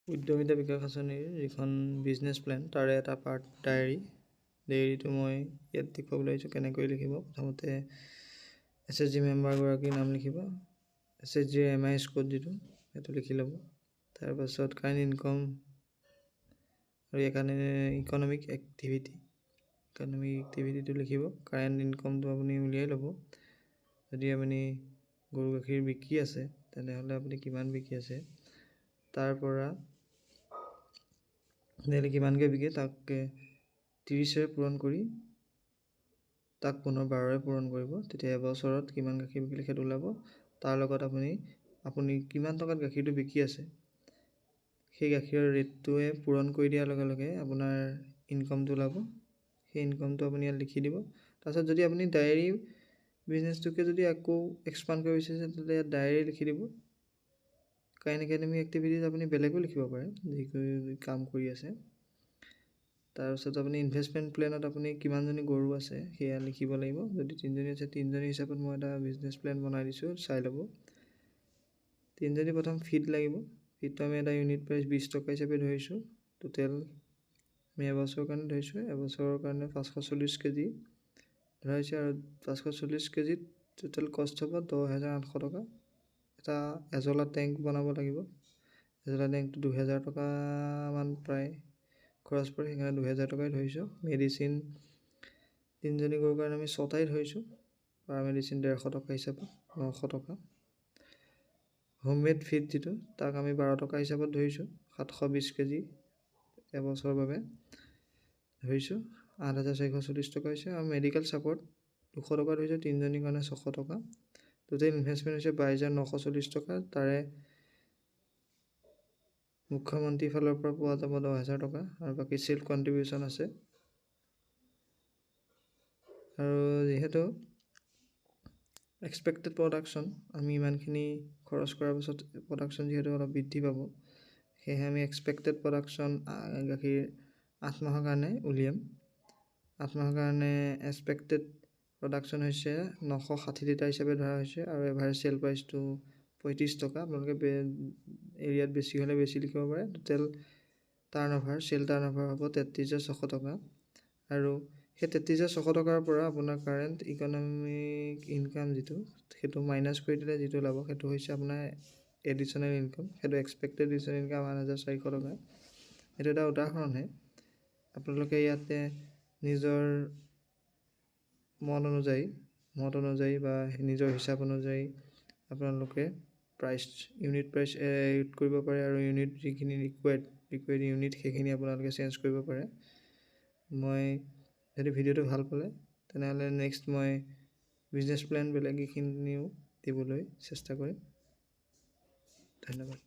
উদ্যমিতা বিকাশ আঁচনিৰ যিখন বিজনেছ প্লেন তাৰে এটা পাৰ্ট ডায়েৰীটো মই ইয়াত দেখুৱাবলৈ আহিছোঁ। কেনেকৈ লিখিব, প্ৰথমতে SHG মেম্বাৰগৰাকীৰ নাম লিখিব, SHGৰ MIS কোড যিটো সেইটো লিখি ল'ব। তাৰপাছত কাৰেণ্ট ইনকম আৰু ইকনমিক এক্টিভিটিটো লিখিব। কাৰেণ্ট ইনকমটো আপুনি উলিয়াই ল'ব। যদি আপুনি গৰু গাখীৰ বিকি আছে তেনেহ'লে আপুনি কিমান বিকি আছে, তাৰ পৰা ডেইলি কিমানকৈ বিকে তাকে 30ৰে পূৰণ কৰি তাক পুনৰ 12ৰে পূৰণ কৰিব। তেতিয়া এবছৰত কিমান গাখীৰ বিকিলে সেইটো ওলাব। তাৰ লগত আপুনি কিমান টকাত গাখীৰটো বিকি আছে সেই গাখীৰৰ ৰেটটোৱে পূৰণ কৰি দিয়াৰ লগে লগে আপোনাৰ ইনকমটো ওলাব। সেই ইনকমটো আপুনি ইয়াত লিখি দিব। তাৰপিছত যদি আপুনি ডায়েৰী বিজনেছটোকে যদি আকৌ এক্সপাণ্ড কৰিব বিচাৰিছে তেতিয়াহ'লে ইয়াত ডায়েৰী লিখি দিব। কাৰেণ্ট একাডেমিক এক্টিভিটিজ আপুনি বেলেগো লিখিব পাৰে, যি কাম কৰি আছে। তাৰপিছত আপুনি ইনভেষ্টমেণ্ট প্লেনত আপুনি কিমানজনী গৰু আছে সেয়া লিখিব লাগিব। যদি 3জনী আছে 3জনী হিচাপত মই এটা বিজনেছ প্লেন বনাই দিছোঁ, চাই ল'ব। 3জনী প্ৰথম ফিড লাগিব। ফিডটো আমি এটা ইউনিট প্ৰাইচ 20 টকা হিচাপে ধৰিছোঁ। টোটেল আমি এবছৰৰ কাৰণে ধৰিছোঁ। এবছৰৰ কাৰণে 540 কেজি ধৰা হৈছে আৰু 540 কেজিত টোটেল কষ্ট হ'ব 10,800 টকা। এটা এজলা টেংক বনাব লাগিব। এজলা টেংকটো 2000 টকামান প্ৰায় খৰচ পৰে, সেইকাৰণে 2000 টকাই ধৰিছোঁ। মেডিচিন 3জনী গৰুৰ কাৰণে আমি 6টাই ধৰিছোঁ। পাৰ মেডিচিন 150 টকা হিচাপত 900 টকা। হোমমেড ফিড যিটো তাক আমি 12 টকা হিচাপত ধৰিছোঁ। 720 কেজি এবছৰৰ বাবে ধৰিছোঁ। 8,440 টকা হৈছে। আৰু মেডিকেল ছাপৰ্ট 200 টকা ধৰিছোঁ। 3জনীৰ কাৰণে 600 টকা। টোটেল ইনভেষ্টমেণ্ট হৈছে 22,940 টকা। তাৰে মুখ্যমন্ত্ৰীৰ ফালৰ পৰা পোৱা যাব 10,000 টকা আৰু বাকী চেল্ফ কণ্ট্ৰিবিউশ্যন আছে। আৰু যিহেতু এক্সপেক্টেড প্ৰডাকশ্যন আমি ইমানখিনি খৰচ কৰাৰ পাছত প্ৰডাকশ্যন যিহেতু অলপ বৃদ্ধি পাব, সেয়েহে আমি এক্সপেক্টেড প্ৰডাকশ্যন গাখীৰ 8 মাহৰ কাৰণে উলিয়াম। 8 মাহৰ কাৰণে এক্সপেক্টেড প্ৰডাকশ্যন হৈছে 960 লিটাৰ হিচাপে ধৰা হৈছে আৰু এভাৰেজ চেল প্ৰাইচটো 35 টকা। আপোনালোকে এৰিয়াত বেছি হ'লে বেছি লিখিব পাৰে। টোটেল চেল টাৰ্ণ অভাৰ হ'ব 33,600 টকা। আৰু সেই 33,600 টকাৰ পৰা আপোনাৰ কাৰেণ্ট ইকনমিক ইনকাম যিটো সেইটো মাইনাছ কৰি দিলে যিটো ওলাব সেইটো হৈছে আপোনাৰ এডিশ্যনেল ইনকাম। সেইটো এক্সপেক্টেড এডিশ্যনেল ইনকাম 8,400 টকা। এইটো এটা উদাহৰণহে। আপোনালোকে ইয়াতে নিজৰ মত অনুযায়ী বা নিজৰ হিচাপ অনুযায়ী আপোনালোকে ইউনিট প্ৰাইচ এড কৰিব পাৰে আৰু ইউনিট যিখিনি লিকুইড ইউনিট সেইখিনি আপোনালোকে চেঞ্জ কৰিব পাৰে। মই যদি ভিডিঅ'টো ভাল পালে তেনেহ'লে নেক্সট মই বিজনেছ প্লেন বেলেগ এইখিনিও দিবলৈ চেষ্টা কৰিম। ধন্যবাদ।